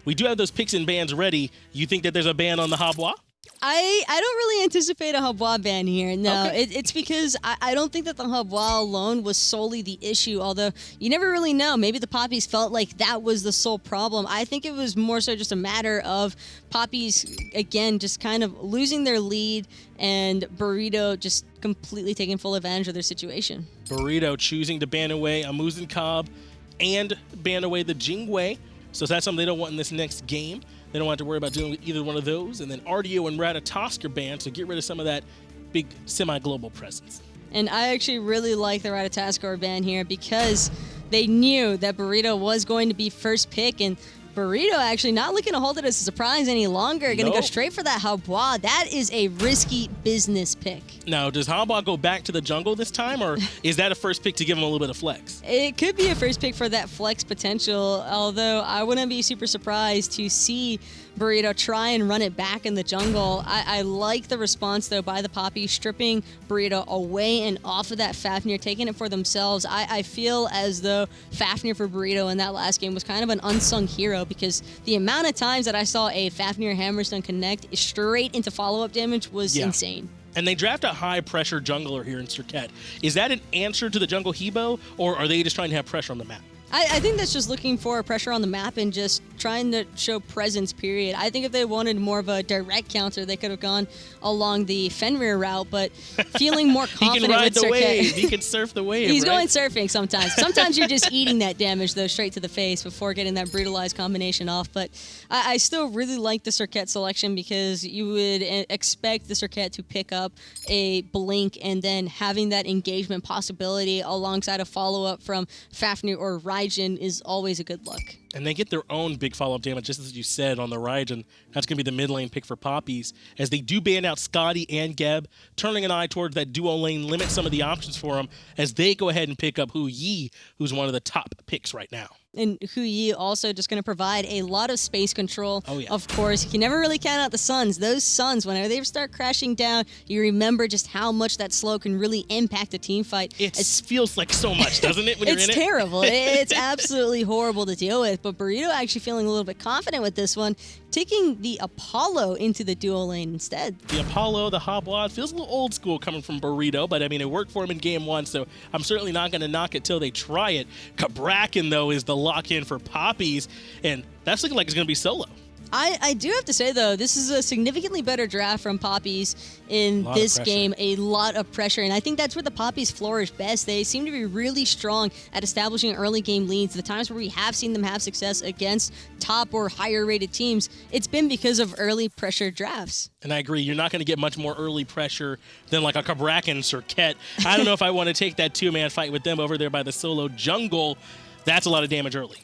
we do have those picks and bans ready. You think that there's a ban on the Habois? I don't really anticipate a Habois ban here. No, Okay. it's because I don't think that the Habois alone was solely the issue, although you never really know. Maybe the Papis felt like that was the sole problem. I think it was more so just a matter of Papis, again, just kind of losing their lead and Burrito just completely taking full advantage of their situation. Burrito choosing to ban away a Muzen Cobb and ban away the Jingwei. So that's something they don't want in this next game. They don't have to worry about dealing with either one of those. And then RDO and Ratatosk are banned to get rid of some of that big semi-global presence. And I actually really like the Ratatosk ban here because they knew that Burrito was going to be first pick, and Burrito actually not looking to hold it as a surprise any longer. Going to go straight for that Habois. That is a risky business pick. Now, does Habois go back to the jungle this time, or is that a first pick to give him a little bit of flex? It could be a first pick for that flex potential, although I wouldn't be super surprised to see Burrito try and run it back in the jungle. I like the response, though, by the Poppy, stripping Burrito away and off of that Fafnir, taking it for themselves. I feel as though Fafnir for Burrito in that last game was kind of an unsung hero, because the amount of times that I saw a Fafnir Hammerstone connect straight into follow-up damage was insane. And they draft a high-pressure jungler here in Serqet. Is that an answer to the jungle Hebo, or are they just trying to have pressure on the map? I think that's just looking for pressure on the map and just trying to show presence, period. I think if they wanted more of a direct counter, they could have gone along the Fenrir route, but feeling more confident he can ride with the Serqet. wave. He can surf the wave, He's right? going surfing sometimes. Sometimes you're just eating that damage, though, straight to the face before getting that brutalized combination off. But I still really like the Serqet selection, because you would expect the Serqet to pick up a blink and then having that engagement possibility alongside a follow-up from Fafnir or Raijin is always a good look. And they get their own big follow-up damage, just as you said, on the Raijin. That's going to be the mid lane pick for Papis, as they do ban out Scotty and Geb, turning an eye towards that duo lane, limit some of the options for them, as they go ahead and pick up Hu Yi, who's one of the top picks right now. And Hu Yi also just going to provide a lot of space control. Oh, yeah. Of course, you can never really count out the Suns. Those Suns, whenever they start crashing down, you remember just how much that slow can really impact a team fight. It feels like so much, doesn't it, when you're in it? It's terrible. It's absolutely horrible to deal with. But Burrito actually feeling a little bit confident with this one, taking the Apollo into the duo lane instead. The Apollo, the Habois, feels a little old school coming from Burrito, but I mean, it worked for him in game one, so I'm certainly not going to knock it till they try it. Cabrakan, though, is the lock-in for Papis, and that's looking like it's going to be solo. I do have to say, though, this is a significantly better draft from Papis in this game. A lot of pressure, and I think that's where the Papis flourish best. They seem to be really strong at establishing early game leads. The times where we have seen them have success against top or higher rated teams, it's been because of early pressure drafts. And I agree, you're not going to get much more early pressure than like a Cabrakan Serqet. I don't know if I want to take that two-man fight with them over there by the solo jungle. That's a lot of damage early.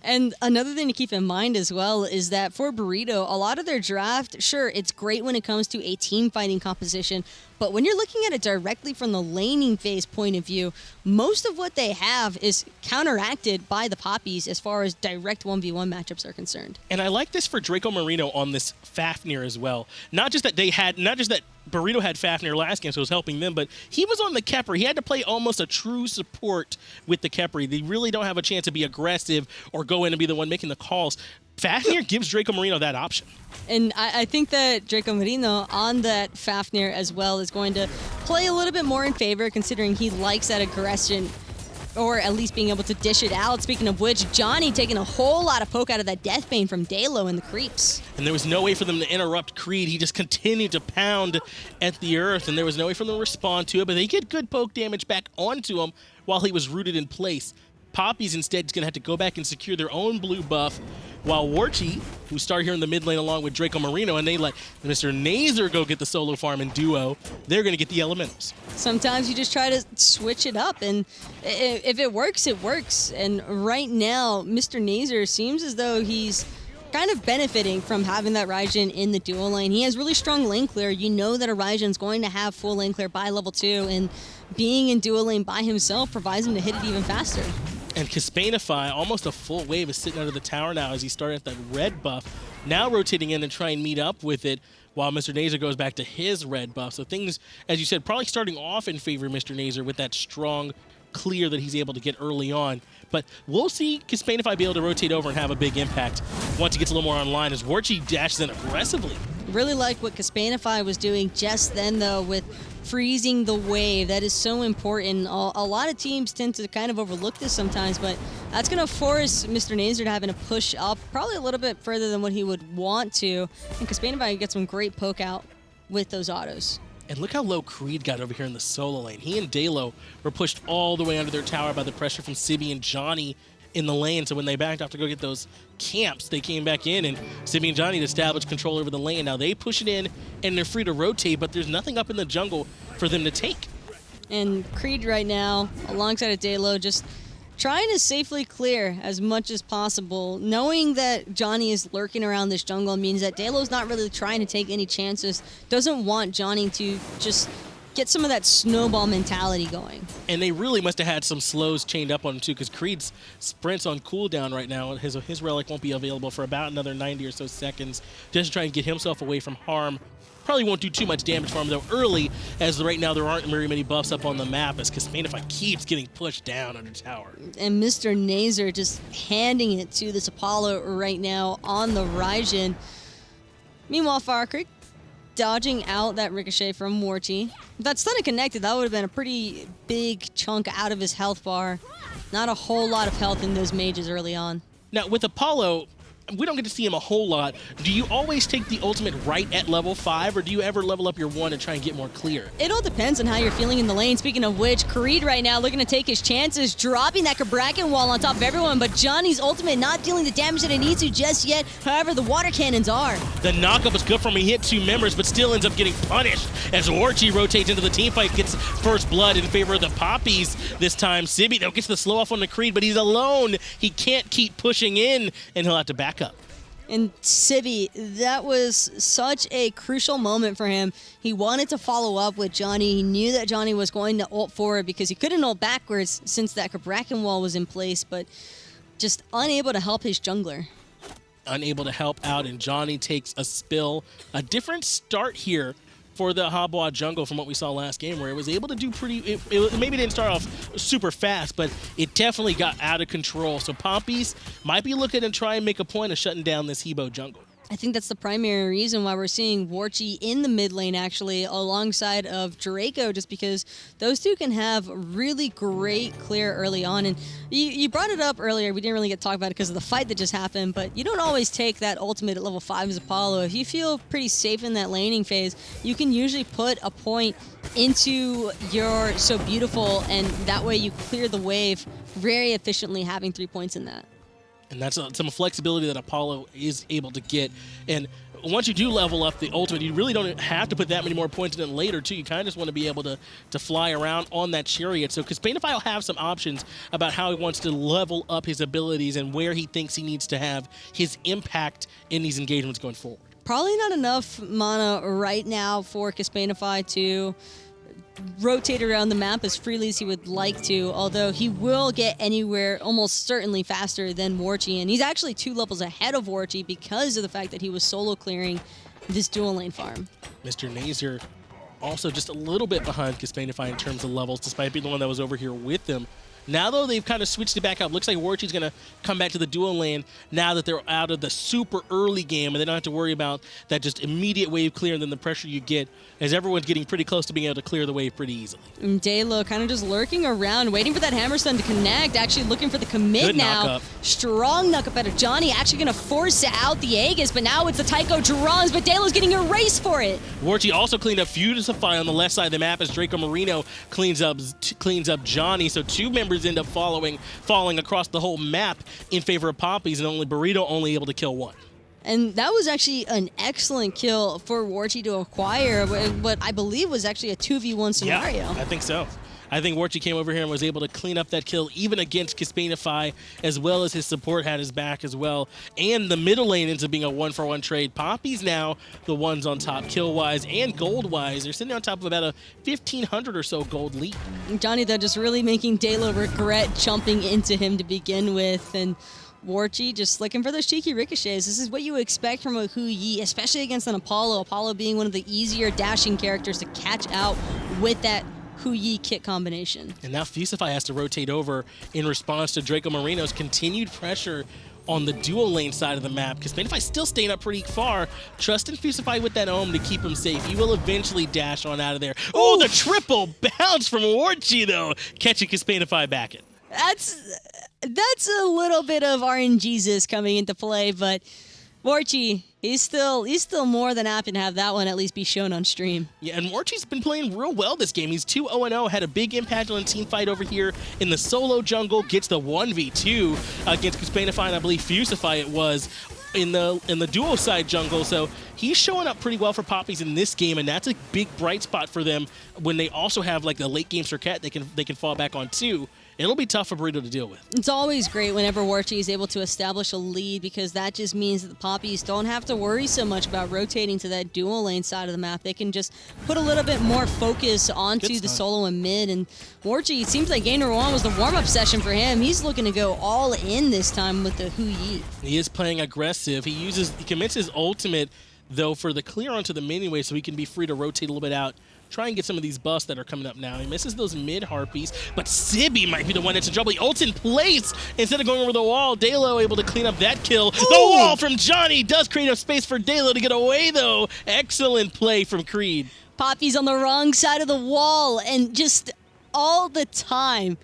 And another thing to keep in mind as well is that for Burrito, a lot of their draft, sure, it's great when it comes to a team fighting composition, but when you're looking at it directly from the laning phase point of view, most of what they have is counteracted by the Papis as far as direct 1v1 matchups are concerned. And I like this for Dracomarino on this Fafnir as well. Not just that Burrito had Fafnir last game, so it was helping them, but he was on the Khepri. He had to play almost a true support with the Khepri. They really don't have a chance to be aggressive or go in and be the one making the calls. Fafnir gives Dracomarino that option. And I think that Dracomarino on that Fafnir as well is going to play a little bit more in favor, considering he likes that aggression, or at least being able to dish it out. Speaking of which, Dzoni taking a whole lot of poke out of that death bane from Dheylo and the creeps. And there was no way for them to interrupt Creed. He just continued to pound at the earth, and there was no way for them to respond to it, but they get good poke damage back onto him while he was rooted in place. Papis instead is going to have to go back and secure their own blue buff, while Warchi, who start here in the mid lane along with Dracomarino, and they let MrNazer go get the solo farm and duo, they're going to get the elementals. Sometimes you just try to switch it up, and if it works, it works. And right now, MrNazer seems as though he's kind of benefiting from having that Raijin in the duo lane. He has really strong lane clear. You know that a Raijin's going to have full lane clear by level 2, and being in duo lane by himself provides him to hit it even faster. And Kespainify, almost a full wave, is sitting under the tower now as he started at that red buff. Now rotating in and trying to meet up with it while MrNazer goes back to his red buff. So things, as you said, probably starting off in favor of MrNazer with that strong clear that he's able to get early on. But we'll see Kespainify be able to rotate over and have a big impact once he gets a little more online as Warchi dashes in aggressively. Really like what Kespainify was doing just then, though, with freezing the wave. That is so important. A lot of teams tend to kind of overlook this sometimes, but that's going to force MrNazer to having to push up probably a little bit further than what he would want to. And Kespainify gets some great poke out with those autos. And look how low Creed got over here in the solo lane. He and Dheylo were pushed all the way under their tower by the pressure from Sibi and Dzoni in the lane. So when they backed off to go get those camps, they came back in, and Sibi and Dzoni established control over the lane. Now they push it in, and they're free to rotate, but there's nothing up in the jungle for them to take. And Creed right now, alongside of Dheylo, just trying to safely clear as much as possible, knowing that Dzoni is lurking around this jungle means that Dheylo's not really trying to take any chances, doesn't want Dzoni to just get some of that snowball mentality going. And they really must have had some slows chained up on him too, because Creed's sprint's on cooldown right now. His relic won't be available for about another 90 or so seconds, just to try and get himself away from harm. Probably won't do too much damage for him though early, as right now there aren't very many buffs up on the map as Kespainify keeps getting pushed down under tower. And MrNazer just handing it to this Apollo right now on the Raijin. Meanwhile, FaraKrik dodging out that ricochet from Warchi. If that stun had connected, that would have been a pretty big chunk out of his health bar. Not a whole lot of health in those mages early on. Now with Apollo, we don't get to see him a whole lot. Do you always take the ultimate right at level 5, or do you ever level up your 1 and try and get more clear? It all depends on how you're feeling in the lane. Speaking of which, Creed right now looking to take his chances, dropping that Cabrakan wall on top of everyone, but Johnny's ultimate not dealing the damage that it needs to just yet. However, the water cannons are. The knockup was good for him. He hit 2 members, but still ends up getting punished as Warchi rotates into the teamfight, gets first blood in favor of the Papis. This time, Sibi, though, gets the slow off on the Creed, but he's alone. He can't keep pushing in, and he'll have to back up. And Sibi, that was such a crucial moment for him. He wanted to follow up with Dzoni. He knew that Dzoni was going to ult forward because he couldn't ult backwards since that Cabrakan wall was in place, but just unable to help his jungler. Unable to help out, and Dzoni takes a spill. A different start here for the Habwa jungle from what we saw last game, where it was able to do pretty... It maybe didn't start off super fast, but it definitely got out of control. So Papis might be looking to try and make a point of shutting down this Hebo jungle. I think that's the primary reason why we're seeing Warchi in the mid lane, actually, alongside of Draco, just because those two can have really great clear early on. And you brought it up earlier. We didn't really get to talk about it because of the fight that just happened, but you don't always take that ultimate at level 5 as Apollo. If you feel pretty safe in that laning phase, you can usually put a point into your So Beautiful, and that way you clear the wave very efficiently, having 3 points in that. And that's some flexibility that Apollo is able to get. And once you do level up the ultimate, you really don't have to put that many more points in it later, too. You kind of just want to be able to fly around on that chariot. So Kespainify will have some options about how he wants to level up his abilities and where he thinks he needs to have his impact in these engagements going forward. Probably not enough mana right now for Kespainify to rotate around the map as freely as he would like to, although he will get anywhere almost certainly faster than Warchi, and he's actually 2 levels ahead of Warchi because of the fact that he was solo clearing this dual lane farm. MrNazer also just a little bit behind Kespainify in terms of levels, despite being the one that was over here with them. Now, though, they've kind of switched it back up. Looks like Warchi's going to come back to the dual lane now that they're out of the super early game, and they don't have to worry about that just immediate wave clear and then the pressure you get as everyone's getting pretty close to being able to clear the wave pretty easily. And Dheylo kind of just lurking around, waiting for that hammer stun to connect, actually looking for the commit. Good now. knock-up. Strong knock-up out of Dzoni, actually going to force out the Aegis, but now it's the Tycho Drums, but Dheylo's getting erased for it. Warchi also cleaned up Fusify on the left side of the map as Dracomarino cleans up Dzoni, so 2 members end up falling across the whole map in favor of Papis, and only Burrito only able to kill 1. And that was actually an excellent kill for Warchi to acquire what I believe was actually a 2v1 scenario. Yeah, I think so. I think Warchi came over here and was able to clean up that kill even against Kespainify, as well as his support had his back as well. And the middle lane ends up being a 1-for-1 trade. Papis now the ones on top kill-wise and gold-wise. They're sitting on top of about a 1,500 or so gold lead. Dzoni, though, just really making Dheylo regret jumping into him to begin with. And Warchi just looking for those cheeky ricochets. This is what you expect from a Hu Yi, especially against an Apollo. Apollo being one of the easier dashing characters to catch out with that Hu-Yi kit combination. And now Fusify has to rotate over in response to Dracomarino's continued pressure on the dual lane side of the map. Kespainify still staying up pretty far. Trust in Fusify with that ohm to keep him safe. He will eventually dash on out of there. Oh, the triple bounce from Warchi, though, catching Kespainify back in. That's a little bit of RNGesus coming into play, but Warchi, he's still more than happy to have that one at least be shown on stream. Yeah, and Warchi's been playing real well this game. He's 2-0-0, had a big impact on the team fight over here in the solo jungle, gets the 1v2 against Kespainify, and I believe Fusify it was, in the duo side jungle. So he's showing up pretty well for Papis in this game, and that's a big bright spot for them when they also have like the late game Serqet they can fall back on too. It'll be tough for Burrito to deal with. It's always great whenever Warchi is able to establish a lead, because that just means that the Papis don't have to worry so much about rotating to that dual lane side of the map. They can just put a little bit more focus onto the solo and mid. And Warchi, it seems like game number 1 was the warm-up session for him. He's looking to go all in this time with the Hu-Yi. He is playing aggressive. He commits his ultimate, though, for the clear onto the mid anyway, so he can be free to rotate a little bit out. Try and get some of these buffs that are coming up now. He misses those mid harpies, but Sibi might be the one that's in trouble. He ults in place instead of going over the wall. Dheylo able to clean up that kill. Ooh. The wall from Dzoni does create a space for Dheylo to get away, though. Excellent play from Creed. Papis on the wrong side of the wall, and just all the time,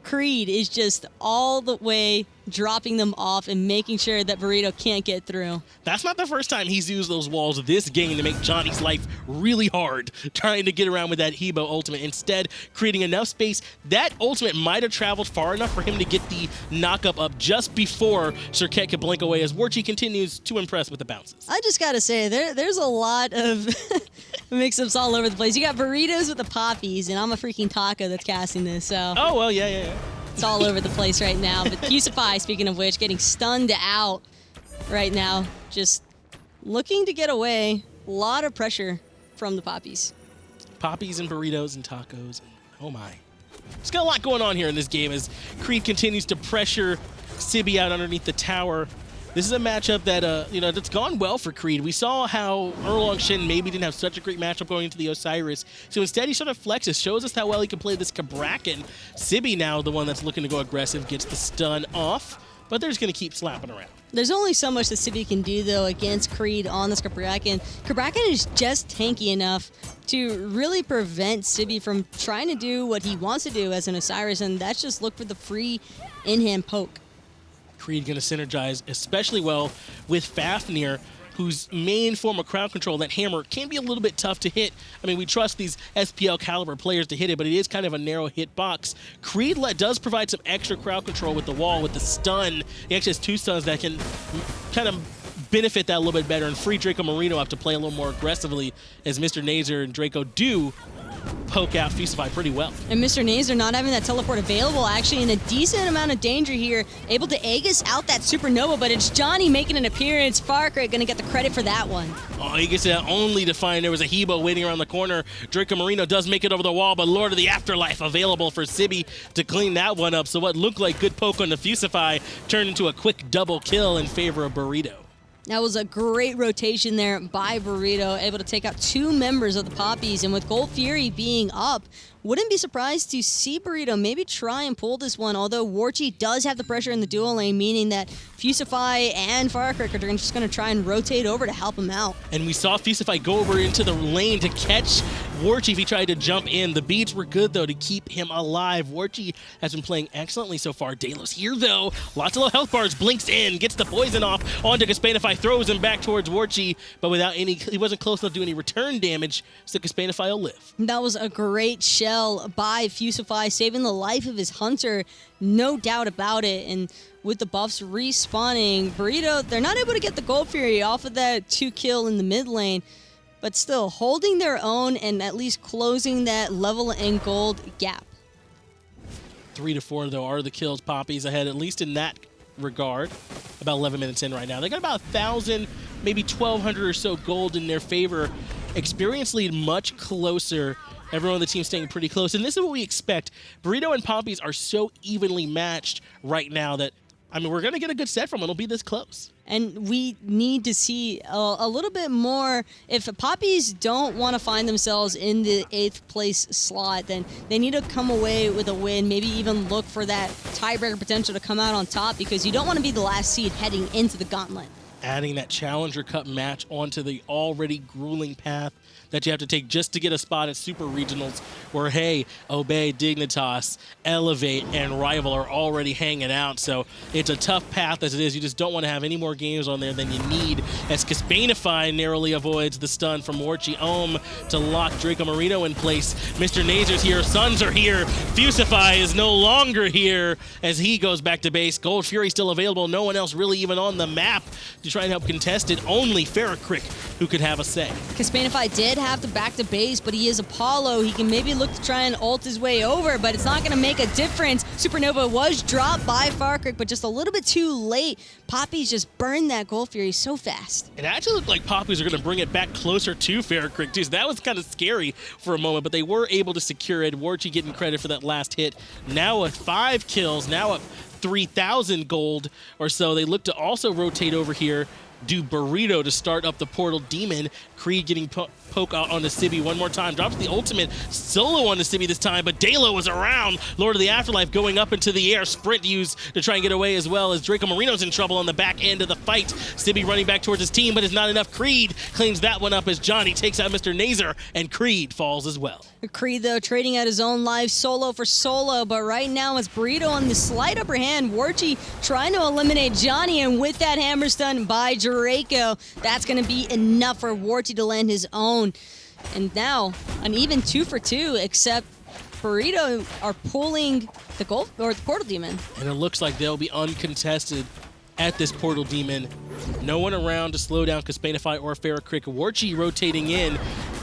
Creed is just all the way dropping them off and making sure that Burrito can't get through. That's not the first time he's used those walls this game to make Johnny's life really hard, trying to get around with that Hebo ultimate. Instead, creating enough space, that ultimate might have traveled far enough for him to get the knockup up just before Serqet could blink away, as Warchi continues to impress with the bounces. I just gotta say, there's a lot of mix-ups all over the place. You got Burritos with the Papis, and I'm a freaking taco that's casting this, so... Oh, well, yeah. It's all over the place right now. But Fusify, speaking of which, getting stunned out right now. Just looking to get away. A lot of pressure from the Papis. Papis and burritos and tacos. And, oh my. There's got a lot going on here in this game as Creed continues to pressure Sibi out underneath the tower. This is a matchup that, that's gone well for Creed. We saw how Erlong Shin maybe didn't have such a great matchup going into the Osiris. So instead, he sort of flexes, shows us how well he can play this Cabrakan. Sibi now, the one that's looking to go aggressive, gets the stun off, but they're just going to keep slapping around. There's only so much that Sibi can do, though, against Creed on this Cabrakan. Cabrakan is just tanky enough to really prevent Sibi from trying to do what he wants to do as an Osiris, and that's just look for the free in-hand poke. Creed going to synergize especially well with Fafnir, whose main form of crowd control, that hammer, can be a little bit tough to hit. I mean, we trust these SPL caliber players to hit it, but it is kind of a narrow hit box. Creed does provide some extra crowd control with the wall, with the stun. He actually has 2 stuns that can kind of benefit that a little bit better and free Dracomarino up to play a little more aggressively, as MrNazer and Draco do poke out Fusify pretty well. And MrNazer not having that teleport available, actually in a decent amount of danger here, able to Aegis out that supernova, but it's Dzoni making an appearance. FaraKrik gonna get the credit for that one. Oh, he gets it only to find there was a Hebo waiting around the corner. Dracomarino does make it over the wall, but Lord of the Afterlife available for Sibi to clean that one up. So what looked like good poke on the Fusify turned into a quick double kill in favor of Burrito. That was a great rotation there by Burrito, able to take out 2 members of the Papis, and with Gold Fury being up, wouldn't be surprised to see Burrito maybe try and pull this one, although Warchi does have the pressure in the dual lane, meaning that Fusify and FaraKrik are just going to try and rotate over to help him out. And we saw Fusify go over into the lane to catch Warchi if he tried to jump in. The beats were good, though, to keep him alive. Warchi has been playing excellently so far. Dheylo's here, though. Lots of low health bars, blinks in, gets the poison off onto Kespainify, throws him back towards Warchi, but without he wasn't close enough to do any return damage, so Kespainify will live. That was a great shell by Fusify, saving the life of his hunter, no doubt about it. And with the buffs respawning, Burrito, they're not able to get the Gold Fury off of that 2 kill in the mid lane, but still holding their own and at least closing that level and gold gap. 3 to 4, though, are the kills. Papis ahead, at least in that regard. About 11 minutes in right now. They got about 1,000, maybe 1,200 or so gold in their favor. Experience lead much closer. Everyone on the team staying pretty close. And this is what we expect. Burrito and Papis are so evenly matched right now that I mean, we're going to get a good set from him. It'll be this close. And we need to see a little bit more. If Papis don't want to find themselves in the 8th place slot, then they need to come away with a win, maybe even look for that tiebreaker potential to come out on top, because you don't want to be the last seed heading into the gauntlet. Adding that Challenger Cup match onto the already grueling path that you have to take just to get a spot at Super Regionals, where, hey, Obey, Dignitas, Elevate, and Rival are already hanging out. So it's a tough path as it is. You just don't want to have any more games on there than you need, as Kespainify narrowly avoids the stun from Warchi to lock Dracomarino in place. MrNazer's here. Suns are here. Fusify is no longer here as he goes back to base. Gold Fury still available. No one else really even on the map to try and help contest it. Only FaraKrik who could have a say. Kespainify did have to back to base, but he is Apollo. He can maybe look to try and ult his way over, but it's not going to make a difference. Supernova was dropped by FaraKrik, but just a little bit too late. Papis just burned that Gold Fury so fast. It actually looked like Papis are going to bring it back closer to FaraKrik, too. So that was kind of scary for a moment, but they were able to secure it. Warchi getting credit for that last hit. Now with 5 kills, now up 3,000 gold or so. They look to also rotate over here, do Burrito to start up the Portal Demon. Creed getting poke out onto Sibi one more time. Drops the ultimate solo onto Sibi this time, but Dheylo is around. Lord of the Afterlife going up into the air. Sprint used to try and get away as well, as Dracomarino's in trouble on the back end of the fight. Sibi running back towards his team, but it's not enough. Creed cleans that one up as Dzoni takes out MrNazer, and Creed falls as well. Creed, though, trading out his own life solo for solo, but right now it's Burrito on the slight upper hand. Warchi trying to eliminate Dzoni, and with that hammer stun by Draco, that's going to be enough for Warchi to land his own. And now, an even 2 for 2, except Burrito are pulling the gold or the Portal Demon. And it looks like they'll be uncontested at this Portal Demon. No one around to slow down Kespainify or FaraKrik. Warchi rotating in.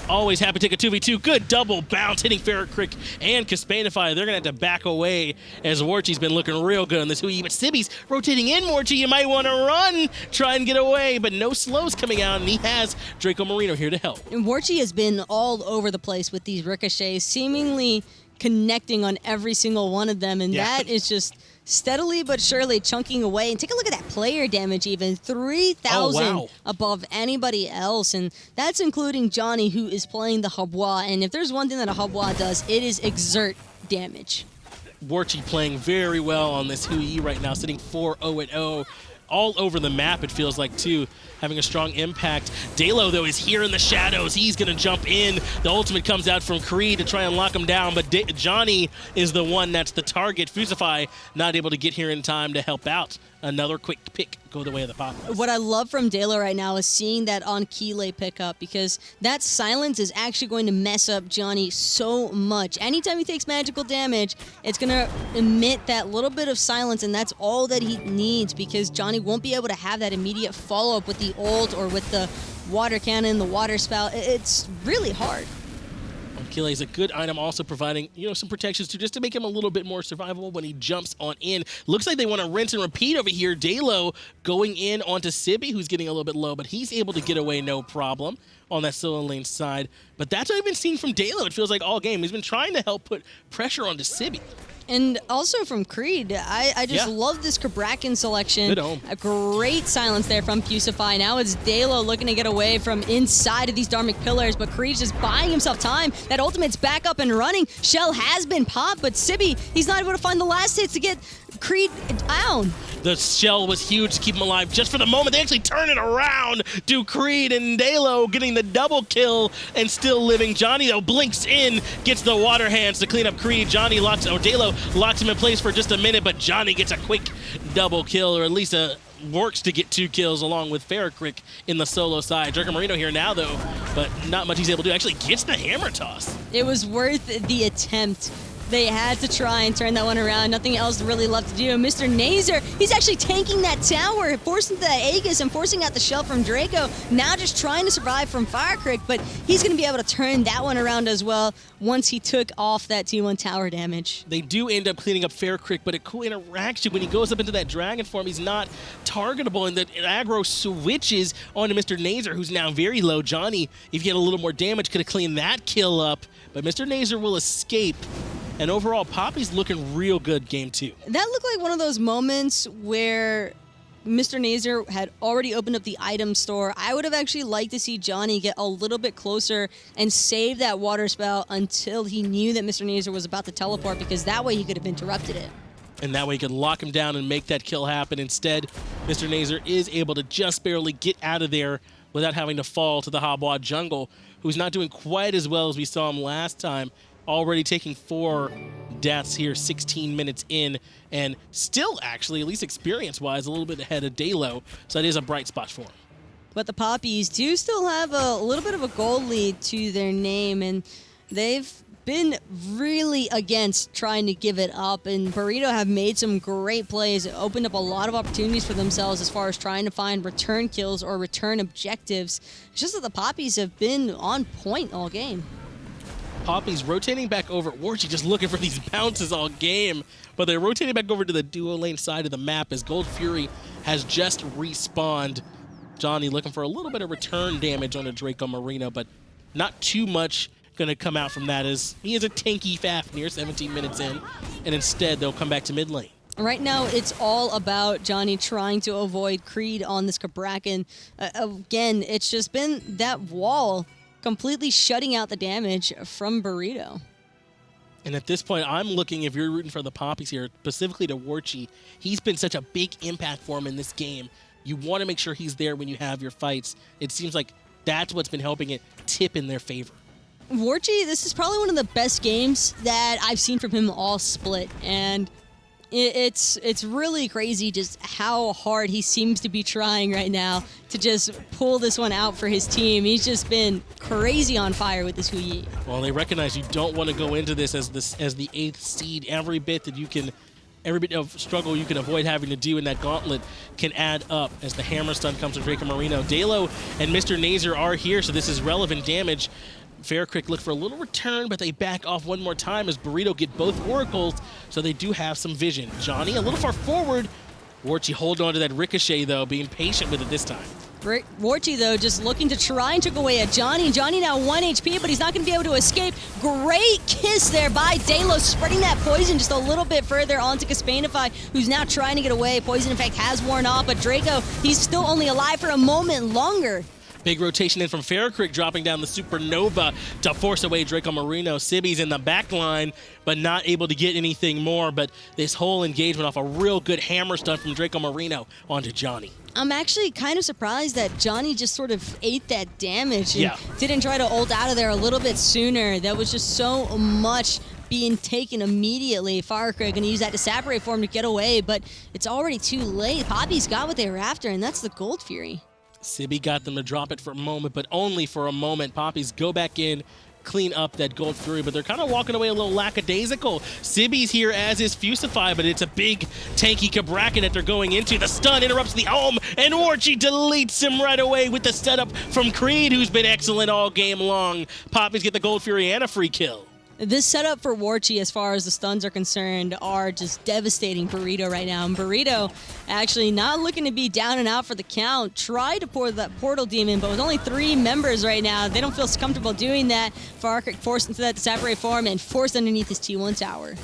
Always happy to take a 2v2. Good double bounce hitting FaraKrik and Kespainify. They're going to have to back away as Warchi's been looking real good on this Hui. But Sibi's rotating in Warchi. You might want to run, try and get away, but no slows coming out, and he has Dracomarino here to help. And Warchi has been all over the place with these ricochets, seemingly connecting on every single one of them, and that is just steadily but surely chunking away. And take a look at that player damage, even 3,000 above anybody else, and that's including Dzoni, who is playing the Habwa. And if there's one thing that a Habwa does, it is exert damage. Warchi playing very well on this Hui right now, sitting 4-0-0. All over the map, it feels like, too, having a strong impact. Dheylo, though, is here in the shadows. He's going to jump in. The ultimate comes out from Creed to try and lock him down, but Dzoni is the one that's the target. Fusify not able to get here in time to help out. Another quick pick go the way of the Papis. What I love from Dheylo right now is seeing that on Keeley pickup, because that silence is actually going to mess up Dzoni so much. Anytime he takes magical damage, it's going to emit that little bit of silence, and that's all that he needs, because Dzoni won't be able to have that immediate follow-up with the ult or with the water cannon, the water spout. It's really hard. Keeley is a good item, also providing, some protections too, just to make him a little bit more survivable when he jumps on in. Looks like they want to rinse and repeat over here. Dheylo going in onto Sibi, who's getting a little bit low, but he's able to get away no problem on that solo lane side. But that's what I've been seeing from Dheylo, it feels like, all game. He's been trying to help put pressure onto Sibi. And also from Creed, I just love this Cabrakan selection. Good home. A great silence there from Fusify. Now it's Dheylo looking to get away from inside of these Dharmic Pillars, but Creed's just buying himself time. That ultimate's back up and running. Shell has been popped, but Sibi, he's not able to find the last hits to get Creed down. The shell was huge to keep him alive just for the moment. They actually turn it around. Do Creed and Dheylo getting the double kill and still living. Dzoni, though, blinks in, gets the water hands to clean up Creed. Dheylo locks him in place for just a minute, but Dzoni gets a quick double kill, or at least works to get 2 kills along with FaraKrik in the solo side. Dracomarino here now, though, but not much he's able to do. Actually gets the hammer toss. It was worth the attempt. They had to try and turn that one around. Nothing else really left to do. MrNazer, he's actually tanking that tower, forcing the Aegis and forcing out the shell from Draco. Now just trying to survive from FaraKrik, but he's going to be able to turn that one around as well once he took off that T1 tower damage. They do end up cleaning up FaraKrik, but a cool interaction when he goes up into that dragon form. He's not targetable, and the aggro switches onto MrNazer, who's now very low. Dzoni, if he had a little more damage, could have cleaned that kill up, but MrNazer will escape And overall, Papis looking real good game 2. That looked like one of those moments where MrNazer had already opened up the item store. I would have actually liked to see Dzoni get a little bit closer and save that water spout until he knew that MrNazer was about to teleport, because that way he could have interrupted it. And that way he could lock him down and make that kill happen. Instead, MrNazer is able to just barely get out of there without having to fall to the Habwa jungle, who's not doing quite as well as we saw him last time. Already taking 4 deaths here, 16 minutes in, and still actually, at least experience-wise, a little bit ahead of Dheylo, so that is a bright spot for him. But the Papis do still have a little bit of a goal lead to their name, and they've been really against trying to give it up, and Burrito have made some great plays, opened up a lot of opportunities for themselves as far as trying to find return kills or return objectives. It's just that the Papis have been on point all game. Papis rotating back over at Warchi, just looking for these bounces all game, but they're rotating back over to the duo lane side of the map as Gold Fury has just respawned. Dzoni looking for a little bit of return damage on the Dracomarino, but not too much going to come out from that, as he is a tanky Fafnir 17 minutes in, and instead they'll come back to mid lane. Right now, it's all about Dzoni trying to avoid Creed on this Cabrakan. Again, it's just been that wall completely shutting out the damage from Burrito. And at this point, I'm looking, if you're rooting for the Papis here, specifically to Warchi, he's been such a big impact for him in this game. You want to make sure he's there when you have your fights. It seems like that's what's been helping it tip in their favor. Warchi, this is probably one of the best games that I've seen from him all split, and it's really crazy just how hard he seems to be trying right now to just pull this one out for his team. He's just been crazy on fire with this Hui. Well, they recognize you don't want to go into this as the 8th seed. Every bit of struggle you can avoid having to do in that gauntlet can add up as the hammer stun comes from Dracomarino. Dheylo and MrNazer are here, so this is relevant damage. FaraKrik look for a little return, but they back off one more time as Burrito get both oracles, so they do have some vision. Dzoni a little far forward. Warchi hold on to that ricochet, though, being patient with it this time. Warchi, though, just looking to try and took away at Dzoni. Dzoni now 1 HP, but he's not going to be able to escape. Great kiss there by Dheylo, spreading that poison just a little bit further onto Kespainify, who's now trying to get away. Poison, in fact, has worn off, but Draco, he's still only alive for a moment longer. Big rotation in from FaraKrik, dropping down the Supernova to force away Dracomarino. Sibi's in the back line, but not able to get anything more. But this whole engagement off a real good hammer stun from Dracomarino onto Dzoni. I'm actually kind of surprised that Dzoni just sort of ate that damage and Yeah. didn't try to ult out of there a little bit sooner. That was just so much being taken immediately. FaraKrik going to use that to separate for him to get away, but it's already too late. Papis got what they were after, and that's the Gold Fury. Sibi got them to drop it for a moment, but only for a moment. Papis go back in, clean up that Gold Fury, but they're kind of walking away a little lackadaisical. Sibi's here, as is Fusify, but it's a big tanky Cabrakan that they're going into. The stun interrupts the home, and Warchi deletes him right away with the setup from Creed, who's been excellent all game long. Papis get the Gold Fury and a free kill. This setup for Warchi, as far as the stuns are concerned, are just devastating Burrito right now. And Burrito actually not looking to be down and out for the count. Tried to pour that Portal Demon, but with only 3 members right now, they don't feel comfortable doing that. FaraKrik forced into that to separate form and forced underneath his T1 tower.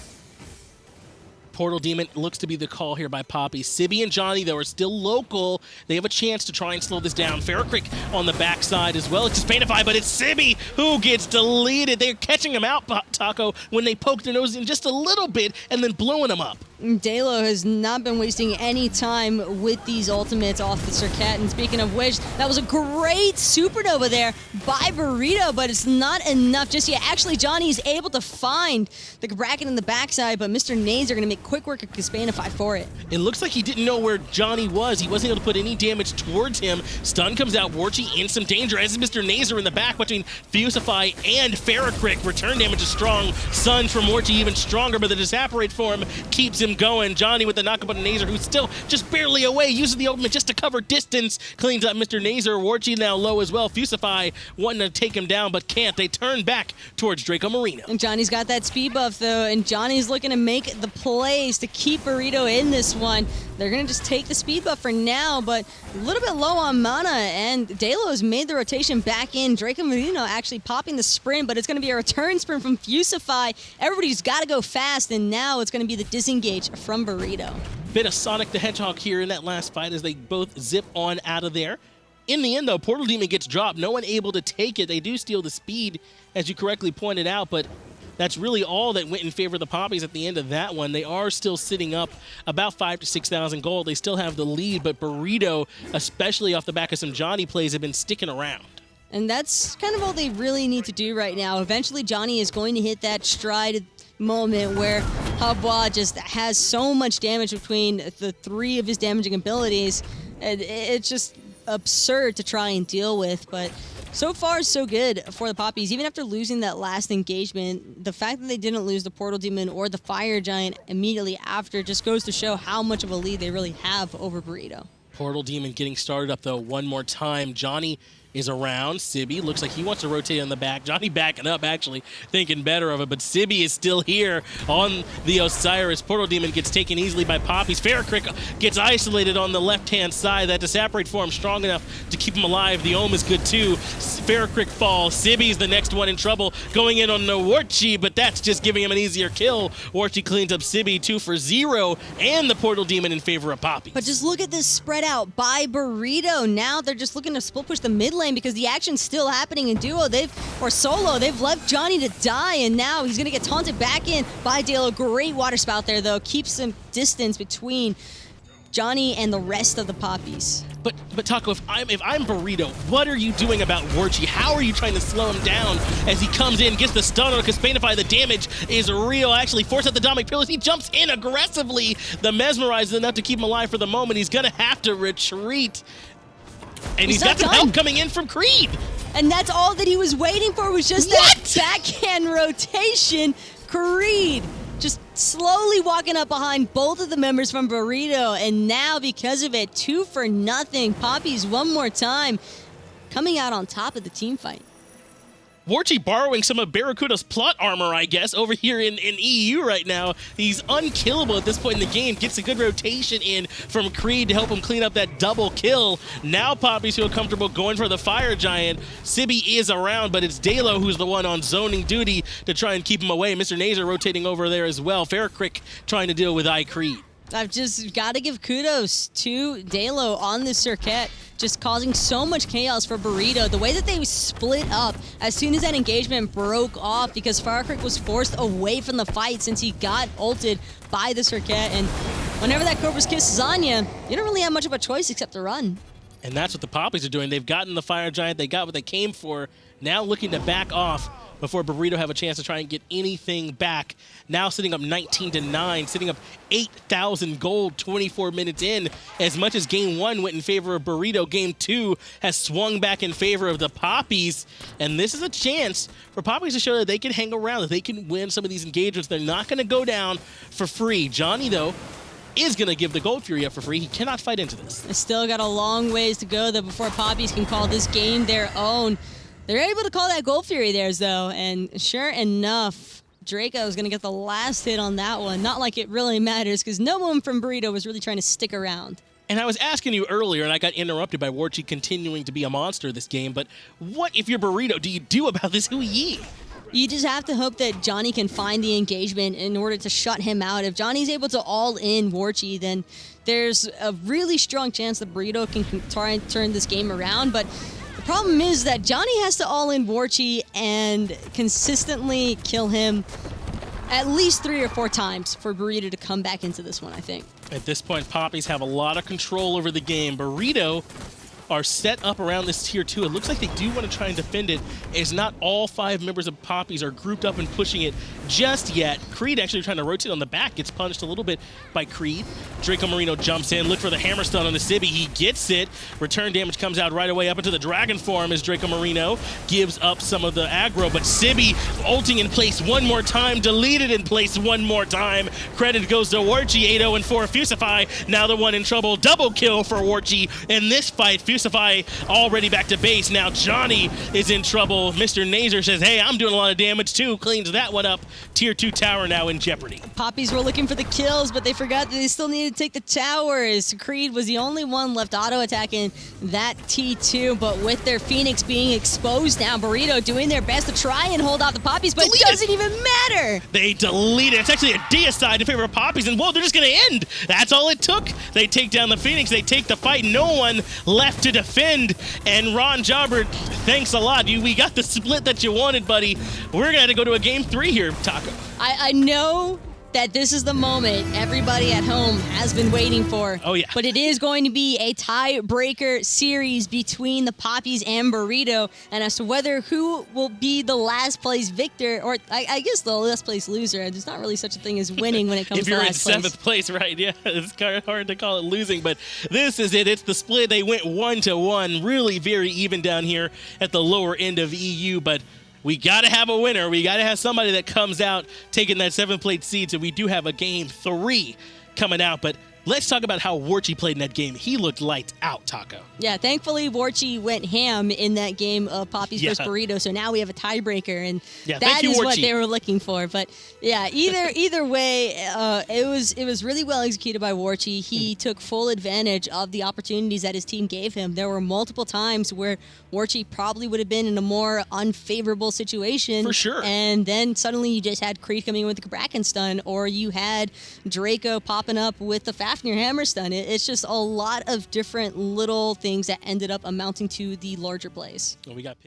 Portal Demon looks to be the call here by Papis. Sibi and Dzoni, though, are still local. They have a chance to try and slow this down. FaraKrik on the backside as well. It's Kespainify, but it's Sibi who gets deleted. They're catching him out, Taco, when they poke their nose in just a little bit and then blowing him up. Dheylo has not been wasting any time with these ultimates off the Serqet. And speaking of which, that was a great supernova there by Burrito, but it's not enough just yet. Actually, Dzoni is able to find the Cabrakan in the backside, but MrNazer going to make quick work of Kespainify for it. It looks like he didn't know where Dzoni was. He wasn't able to put any damage towards him. Stun comes out. Warchi in some danger, as is MrNazer in the back between Fusify and FaraKrik. Return damage is strong. Sun from Warchi even stronger, but the Disapparate form keeps him him going. Dzoni with the knockup on MrNazer, who's still just barely away, uses the ultimate just to cover distance. Cleans up MrNazer. Warchi now low as well. Fusify wanting to take him down, but can't. They turn back towards Dracomarino. And Johnny's got that speed buff, though, and Johnny's looking to make the plays to keep Burrito in this one. They're going to just take the speed buff for now, but a little bit low on mana, and Dheylo has made the rotation back in. Dracomarino actually popping the sprint, but it's going to be a return sprint from Fusify. Everybody's got to go fast, and now it's going to be the disengage from Burrito. Bit of Sonic the Hedgehog here in that last fight as they both zip on out of there. In the end, though, Portal Demon gets dropped. No one able to take it. They do steal the speed, as you correctly pointed out, but that's really all that went in favor of the Papis at the end of that one. They are still sitting up about 5,000 to 6,000 gold. They still have the lead, but Burrito, especially off the back of some Dzoni plays, have been sticking around. And that's kind of all they really need to do right now. Eventually, Dzoni is going to hit that stride moment where Habwa just has so much damage between the three of his damaging abilities. And it's just absurd to try and deal with, but so far so good for the Papis. Even after losing that last engagement, the fact that they didn't lose the Portal Demon or the Fire Giant immediately after just goes to show how much of a lead they really have over Burrito. Portal Demon getting started up, though, one more time. Dzoni is around. Sibi looks like he wants to rotate on the back. Dzoni backing up, actually, thinking better of it, but Sibi is still here on the Osiris. Portal Demon gets taken easily by Papis. FaraKrik gets isolated on the left-hand side. That Disapparate form strong enough to keep him alive. The Ohm is good, too. FaraKrik falls. Sibi's the next one in trouble, going in on the Warchi, but that's just giving him an easier kill. Warchi cleans up Sibi, 2 for 0, and the Portal Demon in favor of Papis. But just look at this spread out by Burrito. Now they're just looking to split push the mid lane because the action's still happening in duo. Or solo. They've left Dzoni to die, and now he's going to get taunted back in by Dheylo. Great water spout there, though. Keeps some distance between Dzoni and the rest of the Papis. But Taco, if I'm Burrito, what are you doing about Warchi? How are you trying to slow him down as he comes in, gets the stun on Kespainify? The damage is real. Actually, force out the Dominic Pillars. He jumps in aggressively. The Mesmerize is enough to keep him alive for the moment. He's going to have to retreat. And he's got some help coming in from Creed. And that's all that he was waiting for, was just that backhand rotation. Creed just slowly walking up behind both of the members from Burrito, and now because of it, 2 for 0. Papis one more time coming out on top of the team fight. Warchi borrowing some of Barracuda's plot armor, I guess, over here in EU right now. He's unkillable at this point in the game. Gets a good rotation in from Creed to help him clean up that double kill. Now Papis feel comfortable going for the Fire Giant. Sibi is around, but it's Dheylo who's the one on zoning duty to try and keep him away. MrNazer rotating over there as well. FaraKrik trying to deal with iCreed. I've just got to give kudos to Dheylo on this Serqet, just causing so much chaos for Burrito. The way that they split up as soon as that engagement broke off, because FaraKrik was forced away from the fight since he got ulted by the Serqet. And whenever that Cobra's Kiss is on you, you don't really have much of a choice except to run. And that's what the Papis are doing. They've gotten the Fire Giant. They got what they came for. Now looking to back off before Burrito have a chance to try and get anything back. Now sitting up 19 to 9, sitting up 8,000 gold 24 minutes in. As much as game 1 went in favor of Burrito, game 2 has swung back in favor of the Papis. And this is a chance for Papis to show that they can hang around, that they can win some of these engagements. They're not going to go down for free. Dzoni, though, is going to give the Gold Fury up for free. He cannot fight into this. They still got a long ways to go, though, before Papis can call this game their own. They're able to call that Gold Fury theirs, though, and sure enough, Draco is going to get the last hit on that one. Not like it really matters, because no one from Burrito was really trying to stick around. And I was asking you earlier, and I got interrupted by Warchi continuing to be a monster this game, but what, if you're Burrito, do you do about this Hui? You just have to hope that Dzoni can find the engagement in order to shut him out. If Johnny's able to all-in Warchi, then there's a really strong chance that Burrito can try and turn this game around, but the problem is that Dzoni has to all-in Warchi and consistently kill him at least 3 or 4 times for Burrito to come back into this one, I think. At this point, Papis have a lot of control over the game. Burrito are set up around this tier 2. It looks like they do want to try and defend it, as not all 5 members of Papis are grouped up and pushing it just yet. Creed actually trying to rotate on the back, gets punished a little bit by Creed. Dracomarino jumps in, look for the hammer stun on the Sibi. He gets it. Return damage comes out right away up into the dragon form as Dracomarino gives up some of the aggro, but Sibi ulting in place one more time, deleted in place one more time. Credit goes to Warchi, 8-0 and 4 Fusify. Now the one in trouble. Double kill for Warchi in this fight. Fusify already back to base. Now Dzoni is in trouble. MrNazer says, hey, I'm doing a lot of damage too. Cleans that one up. Tier 2 tower now in jeopardy. Papis were looking for the kills, but they forgot that they still needed to take the towers. Creed was the only one left auto-attacking that T2, but with their Phoenix being exposed now, Burrito doing their best to try and hold off the Papis, but it doesn't even matter. They delete it. It's actually a deicide in favor of Papis, and whoa, they're just going to end. That's all it took. They take down the Phoenix. They take the fight. No one left to defend, and Ron Jobbert, thanks a lot. We got the split that you wanted, buddy. We're going to have to go to a game 3 here, Taco. I know that this is the moment everybody at home has been waiting for. Oh, yeah. But it is going to be a tiebreaker series between the Papis and Burrito, and as to whether who will be the last place victor, or I guess the last place loser. There's not really such a thing as winning when it comes to last place. If you're in 7th place, right, yeah, it's kind of hard to call it losing, but this is it. It's the split. They went 1-1, really very even down here at the lower end of EU, but we got to have a winner. We got to have somebody that comes out taking that 7th place seed, so we do have a game 3 coming out, but let's talk about how Warchi played in that game. He looked lights out, Taco. Yeah, thankfully, Warchi went ham in that game of Papis versus Burrito, so now we have a tiebreaker, and that is what they were looking for. But yeah, either way, it was really well executed by Warchi. He took full advantage of the opportunities that his team gave him. There were multiple times where Warchi probably would have been in a more unfavorable situation. For sure. And then suddenly you just had Creed coming in with the Cabrakan stun, or you had Draco popping up with the Fafnir hammer stun. It's just a lot of different little things that ended up amounting to the larger plays. Well, we got